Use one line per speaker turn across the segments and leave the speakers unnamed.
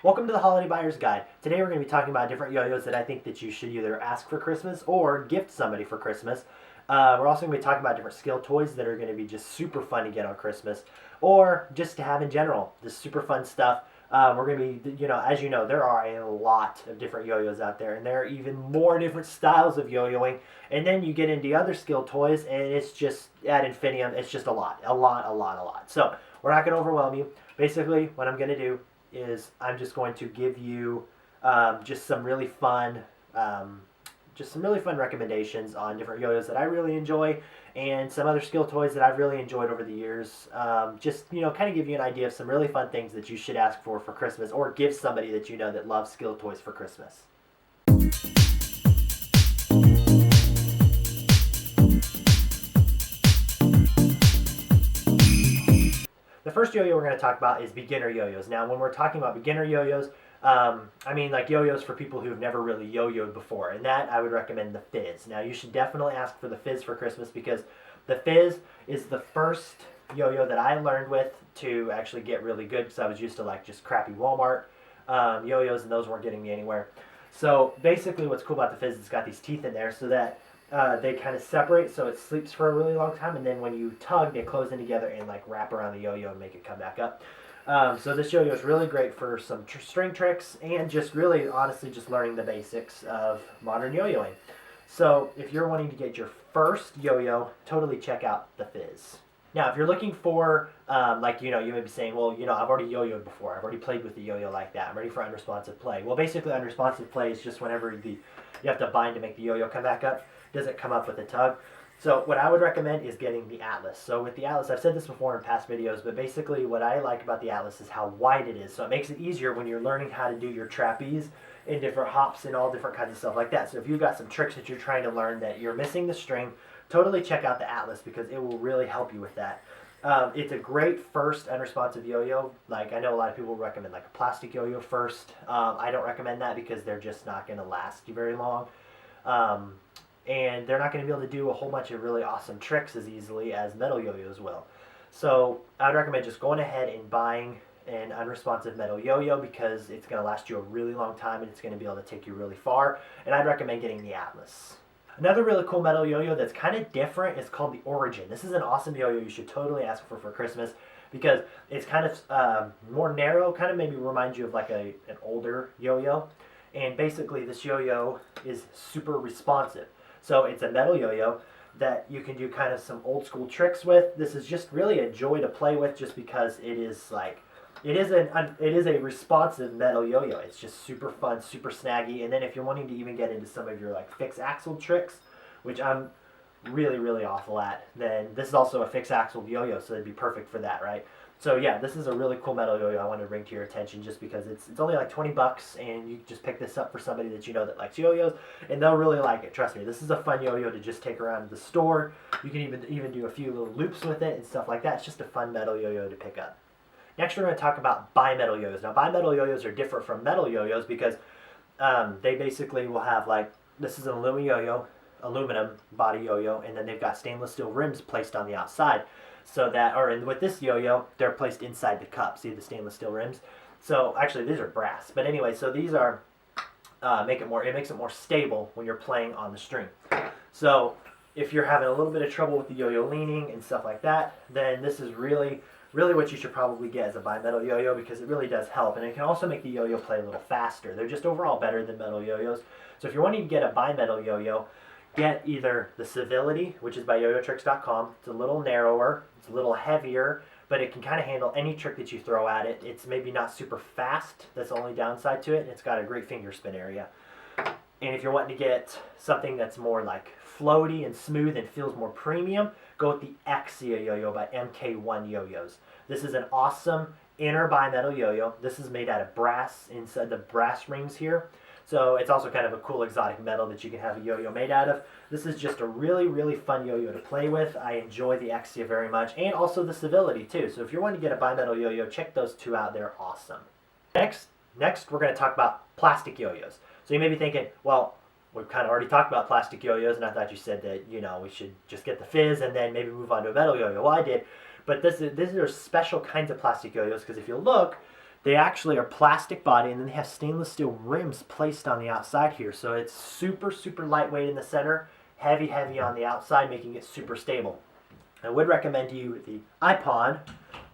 Welcome to the Holiday Buyer's Guide. Today we're going to be talking about different yo-yos that I think that you should either ask for Christmas or gift somebody for Christmas. We're also going to be talking about different skill toys that are going to be just super fun to get on Christmas or just to have in general. Just super fun stuff. We're going to be, as you know, there are a lot of different yo-yos out there, and there are even more different styles of yo-yoing. And then you get into other skill toys, and it's just ad infinitum. It's just a lot. So we're not going to overwhelm you. Basically, what I'm going to do is I'm just going to give you just some really fun recommendations on different yo-yos that I really enjoy and some other skill toys that I've really enjoyed over the years. Just kind of give you an idea of some really fun things that you should ask for Christmas or give somebody that you know that loves skill toys for Christmas. The first yo-yo we're going to talk about is beginner yo-yos. Now, when we're talking about beginner yo-yos, I mean like yo-yos for people who've never really yo-yoed before, and that I would recommend the Fizz. Now, you should definitely ask for the Fizz for Christmas because the Fizz is the first yo-yo that I learned with to actually get really good because I was used to like just crappy Walmart yo-yos, and those weren't getting me anywhere. So basically what's cool about the Fizz is it's got these teeth in there so that they kind of separate so it sleeps for a really long time, and then when you tug, they close in together and like wrap around the yo-yo and make it come back up. So this yo-yo is really great for some string tricks and just really, honestly, just learning the basics of modern yo-yoing. So if you're wanting to get your first yo-yo, totally check out the Fizz. Now, if you're looking for, you may be saying, well, I've already yo-yoed before. I've already played with the yo-yo like that. I'm ready for unresponsive play. Well, basically, unresponsive play is just whenever you have to bind to make the yo-yo come back up. It doesn't come up with a tug. So what I would recommend is getting the Atlas. So with the Atlas, I've said this before in past videos, but basically what I like about the Atlas is how wide it is. So it makes it easier when you're learning how to do your trapeze in different hops and all different kinds of stuff like that. So if you've got some tricks that you're trying to learn that you're missing the string, totally check out the Atlas because it will really help you with that. It's a great first unresponsive yo-yo. Like, I know a lot of people recommend like a plastic yo-yo first. I don't recommend that because they're just not going to last you very long. And they're not going to be able to do a whole bunch of really awesome tricks as easily as metal yo-yos will. So I would recommend just going ahead and buying an unresponsive metal yo-yo because it's going to last you a really long time and it's going to be able to take you really far. And I'd recommend getting the Atlas. Another really cool metal yo-yo that's kind of different is called the Origin. This is an awesome yo-yo you should totally ask for Christmas because it's kind of more narrow, kind of maybe reminds you of like an older yo-yo. And basically this yo-yo is super responsive. So it's a metal yo-yo that you can do kind of some old school tricks with. This is just really a joy to play with just because it is a responsive metal yo-yo. It's just super fun, super snaggy. And then if you're wanting to even get into some of your like fixed axle tricks, which I'm really, really awful at, then this is also a fixed axle yo-yo, so it'd be perfect for that, right? So yeah, this is a really cool metal yo-yo I wanted to bring to your attention just because it's only like $20 and you just pick this up for somebody that you know that likes yo-yos and they'll really like it. Trust me, this is a fun yo-yo to just take around to the store. You can even do a few little loops with it and stuff like that. It's just a fun metal yo-yo to pick up. Next, we're going to talk about bimetal yo-yos. Now, bimetal yo-yos are different from metal yo-yos because they basically will have like, this is an aluminum body yo-yo, and then they've got stainless steel rims placed on the outside. So that, with this yo-yo, they're placed inside the cup. See the stainless steel rims? So actually, these are brass. But anyway, so these are it makes it more stable when you're playing on the string. So if you're having a little bit of trouble with the yo-yo leaning and stuff like that, then this is really what you should probably get as a bimetal yo-yo because it really does help. And it can also make the yo-yo play a little faster. They're just overall better than metal yo-yos. So if you're wanting to get a bimetal yo-yo, get either the Civility, which is by yoyotricks.com. It's a little narrower, it's a little heavier, but it can kind of handle any trick that you throw at it. It's maybe not super fast, that's the only downside to it. It's got a great finger spin area. And if you're wanting to get something that's more like floaty and smooth and feels more premium, go with the Axia yo-yo by MK1 Yo-Yos. This is an awesome inner bimetal yo-yo. This is made out of brass inside the brass rings here. So it's also kind of a cool exotic metal that you can have a yo-yo made out of. This is just a really, really fun yo-yo to play with. I enjoy the Axia very much, and also the Civility too. So if you're wanting to get a bimetal yo-yo, check those two out. They're awesome. Next we're going to talk about plastic yo-yos. So you may be thinking, well, we've kind of already talked about plastic yo-yos, and I thought you said that, we should just get the Fizz and then maybe move on to a metal yo-yo. Well, I did. But these are special kinds of plastic yo-yos because if you look, They actually are plastic body, and then they have stainless steel rims placed on the outside here. So it's super, super lightweight in the center, heavy, heavy on the outside, making it super stable. I would recommend to you the iPod,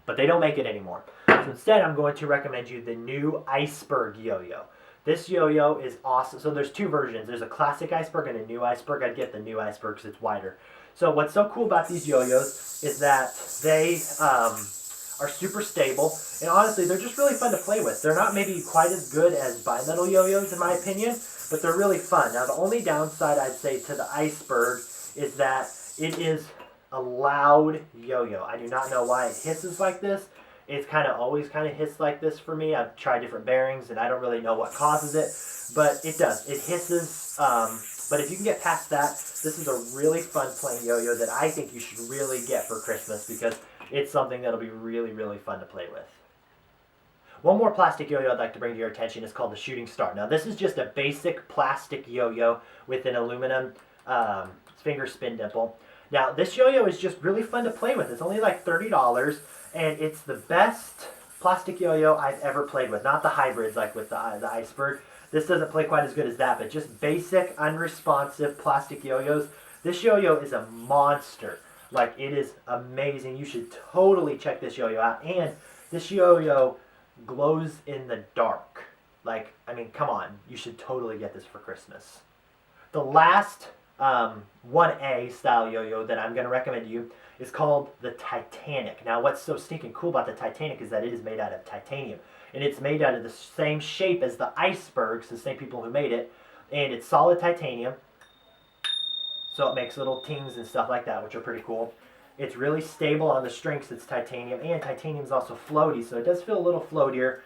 but they don't make it anymore. So instead, I'm going to recommend you the new Iceberg yo-yo. This yo-yo is awesome. So there's two versions. There's a classic Iceberg and a new Iceberg. I'd get the new Iceberg because it's wider. So what's so cool about these yo-yos is that they are super stable. And honestly, they're just really fun to play with. They're not maybe quite as good as bimetal yo-yos in my opinion, but they're really fun. Now the only downside I'd say to the Iceberg is that it is a loud yo-yo. I do not know why it hisses like this. It's kind of always kind of hissed like this for me. I've tried different bearings and I don't really know what causes it, but it does. It hisses, but if you can get past that, this is a really fun playing yo-yo that I think you should really get for Christmas because it's something that'll be really, really fun to play with. One more plastic yo-yo I'd like to bring to your attention is called the Shooting Star. Now this is just a basic plastic yo-yo with an aluminum finger spin dimple. Now this yo-yo is just really fun to play with. It's only like $30 and it's the best plastic yo-yo I've ever played with. Not the hybrids like with the Iceberg. This doesn't play quite as good as that, but just basic unresponsive plastic yo-yos. This yo-yo is a monster. Like it is amazing. You should totally check this yo-yo out. And this yo-yo glows in the dark. Like, I mean, come on. You should totally get this for Christmas. The last 1A style yo-yo that I'm going to recommend to you is called the Titanic. Now, what's so stinking cool about the Titanic is that it is made out of titanium. And it's made out of the same shape as the Icebergs, the same people who made it. And it's solid titanium. So it makes little tings and stuff like that, which are pretty cool. It's really stable on the strings. It's titanium. And titanium is also floaty, so it does feel a little floatier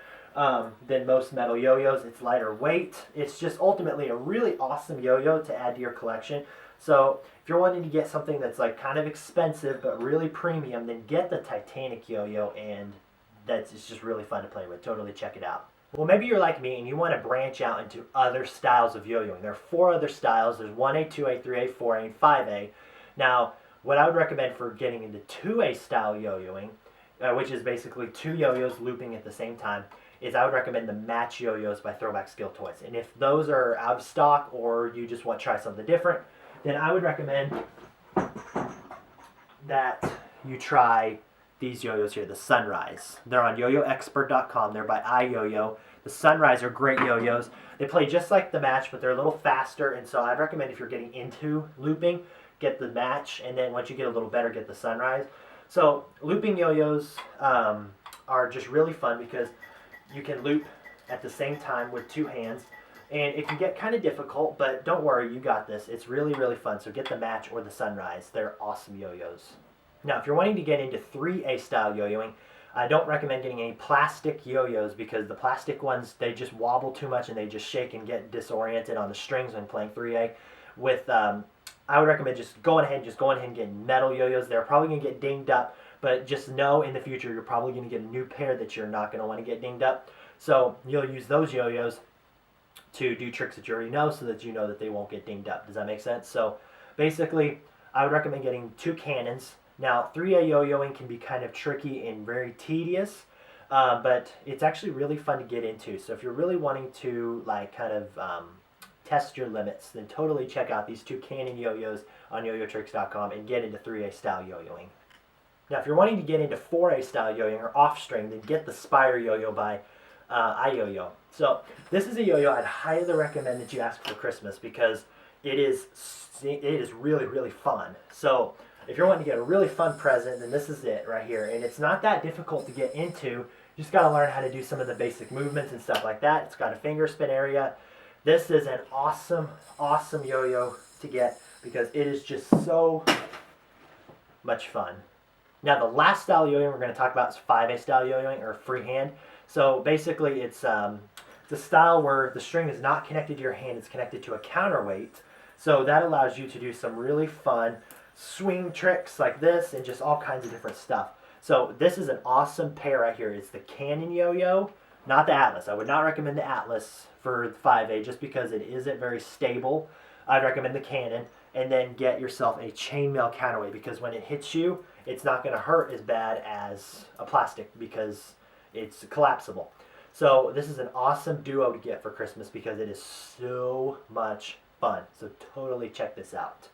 than most metal yo-yos. It's lighter weight. It's just ultimately a really awesome yo-yo to add to your collection. So if you're wanting to get something that's like kind of expensive but really premium, then get the Titanic yo-yo, and it's just really fun to play with. Totally check it out. Well, maybe you're like me and you want to branch out into other styles of yo-yoing. There are 4 other styles. There's 1A, 2A, 3A, 4A, and 5A. Now, what I would recommend for getting into 2A style yo-yoing, which is basically 2 yo-yos looping at the same time, is I would recommend the Match Yo-Yos by Throwback Skill Toys. And if those are out of stock or you just want to try something different, then I would recommend that you try these yo-yos here, the Sunrise. They're on yoyoexpert.com. They're by iYoyo. The Sunrise are great yo-yos. They play just like the Match, but they're a little faster, and so I'd recommend if you're getting into looping, get the Match, and then once you get a little better, get the Sunrise. So looping yo-yos are just really fun because you can loop at the same time with 2 hands. And it can get kind of difficult, but don't worry, you got this. It's really, really fun. So get the Match or the Sunrise. They're awesome yo-yos. Now, if you're wanting to get into 3A style yo-yoing, I don't recommend getting any plastic yo-yos because the plastic ones, they just wobble too much and they just shake and get disoriented on the strings when playing 3A. With, I would recommend just going ahead and getting metal yo-yos. They're probably going to get dinged up, but just know in the future you're probably going to get a new pair that you're not going to want to get dinged up. So you'll use those yo-yos to do tricks that you already know so that you know that they won't get dinged up. Does that make sense? So basically, I would recommend getting 2 cannons. Now, 3A yo-yoing can be kind of tricky and very tedious, but it's actually really fun to get into. So if you're really wanting to like kind of test your limits, then totally check out these 2 Canon yo-yos on yoyotricks.com and get into 3A style yo-yoing. Now, if you're wanting to get into 4A style yo-yoing or Offstring, then get the Spire yo-yo by iYoyo. So this is a yo-yo I'd highly recommend that you ask for Christmas because it is really, really fun. So if you're wanting to get a really fun present, then this is it right here. And it's not that difficult to get into. You just got to learn how to do some of the basic movements and stuff like that. It's got a finger spin area. This is an awesome, awesome yo-yo to get because it is just so much fun. Now the last style yo-yoing we're going to talk about is 5A style yo-yoing or freehand. So basically it's the style where the string is not connected to your hand, it's connected to a counterweight. So that allows you to do some really fun swing tricks like this and just all kinds of different stuff. So this is an awesome pair right here. It's the Canon yo-yo, not the Atlas. I would not recommend the Atlas for 5A just because it isn't very stable. I'd recommend the Canon, and then get yourself a chainmail counterweight because when it hits you, it's not going to hurt as bad as a plastic because it's collapsible. So this is an awesome duo to get for Christmas because it is so much fun. So totally check this out.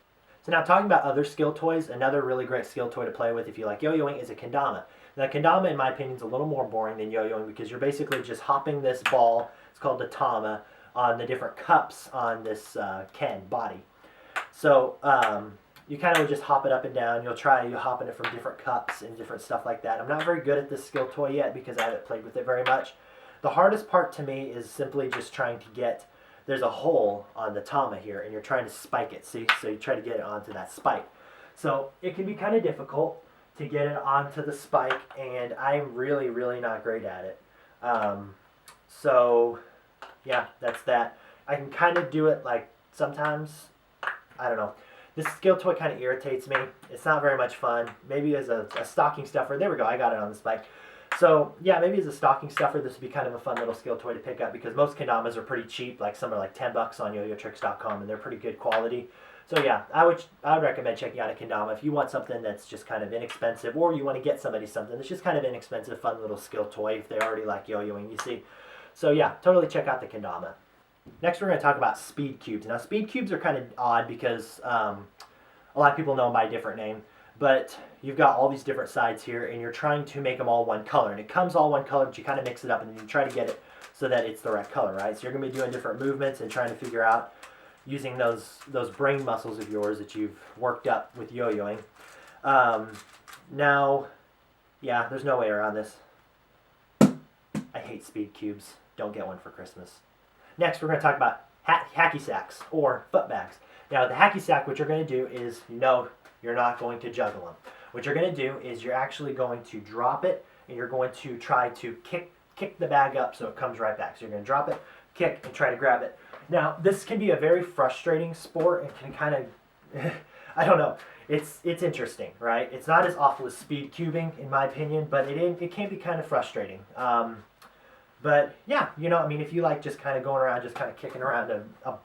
So now talking about other skill toys, another really great skill toy to play with if you like yo-yoing is a kendama. Now kendama in my opinion is a little more boring than yo-yoing because you're basically just hopping this ball, it's called the tama, on the different cups on this ken body. So you kind of just hop it up and down. You'll hopping it from different cups and different stuff like that. I'm not very good at this skill toy yet because I haven't played with it very much. The hardest part to me is simply just trying to get, there's a hole on the tama here and you're trying to spike it. See? So you try to get it onto that spike. So it can be kind of difficult to get it onto the spike and I'm really, really not great at it. So yeah, that's that. I can kind of do it like sometimes, I don't know. This skill toy kind of irritates me. It's not very much fun. Maybe as a stocking stuffer. There we go. I got it on the spike. So yeah, maybe as a stocking stuffer, this would be kind of a fun little skill toy to pick up because most kendamas are pretty cheap. Like some are like $10 on yoyotricks.com and they're pretty good quality. So yeah, I would recommend checking out a kendama if you want something that's just kind of inexpensive, or you want to get somebody something that's just kind of inexpensive, fun little skill toy if they already like yo-yoing. You see. So yeah, totally check out the kendama. Next, we're going to talk about speed cubes. Now, speed cubes are kind of odd because a lot of people know them by a different name. But you've got all these different sides here, and you're trying to make them all one color. And it comes all one color, but you kind of mix it up, and you try to get it so that it's the right color, right? So you're going to be doing different movements and trying to figure out, using those brain muscles of yours that you've worked up with yo-yoing. Now, yeah, there's no way around this. I hate speed cubes. Don't get one for Christmas. Next, we're going to talk about hacky sacks or foot bags. Now, the hacky sack, what you're going to do is, you're not going to juggle them. What you're going to do is you're actually going to drop it, and you're going to try to kick the bag up so it comes right back. So you're going to drop it, kick, and try to grab it. Now, this can be a very frustrating sport and can kind of, I don't know, it's interesting, right? It's not as awful as speed cubing, in my opinion, but it can be kind of frustrating. But yeah, if you like just kind of going around, just kind of kicking around a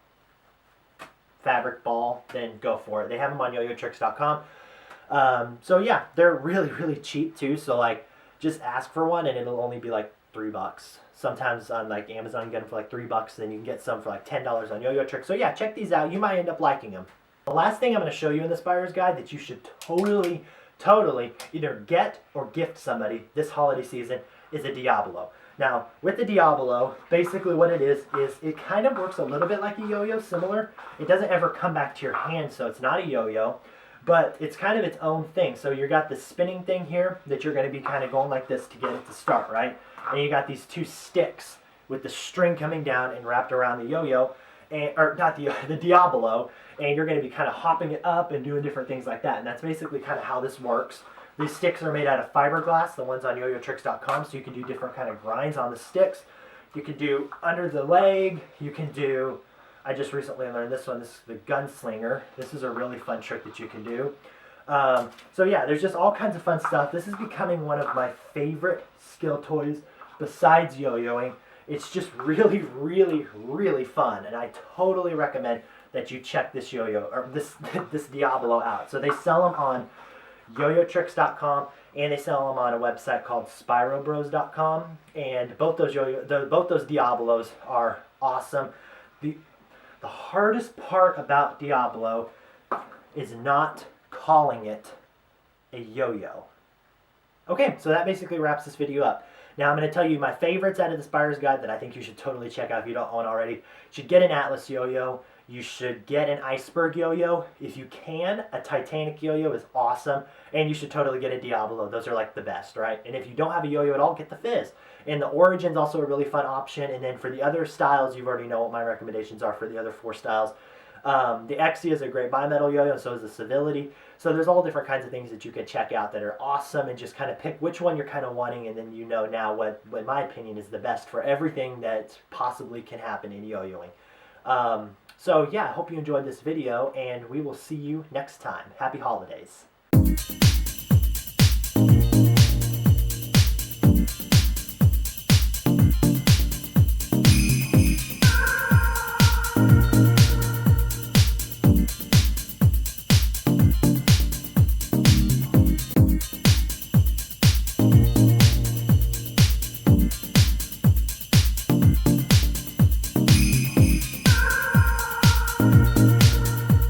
fabric ball, then go for it. They have them on yoyotricks.com. So yeah, they're really, really cheap too. So like, just ask for one and it'll only be like $3. Sometimes on like Amazon, you get them for like $3. Then you can get some for like $10 on Yo-Yo Tricks. So yeah, check these out. You might end up liking them. The last thing I'm going to show you in this buyer's guide that you should totally either get or gift somebody this holiday season is a Diablo. Now, with the Diablo, basically what it is it kind of works a little bit like a yo-yo, similar. It doesn't ever come back to your hand, so it's not a yo-yo, but it's kind of its own thing. So you got the spinning thing here that you're going to be kind of going like this to get it to start, right? And you got these two sticks with the string coming down and wrapped around the yo-yo, or not the Diablo, and you're going to be kind of hopping it up and doing different things like that. And that's basically kind of how this works. These sticks are made out of fiberglass, the ones on yoyotricks.com, so you can do different kind of grinds on the sticks. You can do under the leg. You can do, I just recently learned this one, this is the gunslinger. This is a really fun trick that you can do. So yeah, there's just all kinds of fun stuff. This is becoming one of my favorite skill toys besides yo-yoing. It's just really, really, really fun, and I totally recommend that you check this yo-yo, or this Diablo out. So they sell them on yoyotricks.com, and they sell them on a website called spirobros.com, and both those Diablos are awesome. The hardest part about Diablo is not calling it a yo-yo. Okay, so that basically wraps this video up. Now I'm going to tell you my favorites out of this buyer's guide that I think you should totally check out if you don't own already. You should get an Atlas yo-yo. You should get an iceberg yo-yo. If you can, a Titanic yo-yo is awesome. And you should totally get a Diablo. Those are like the best, right? And if you don't have a yo-yo at all, get the Fizz. And the Origin's also a really fun option. And then for the other styles, you already know what my recommendations are for the other 4 styles. The Exia is a great bimetal yo-yo, and so is the Civility. So there's all different kinds of things that you can check out that are awesome, and just kind of pick which one you're kind of wanting, and then you know now what in my opinion, is the best for everything that possibly can happen in yo-yoing. So yeah, I hope you enjoyed this video, and we will see you next time. Happy holidays.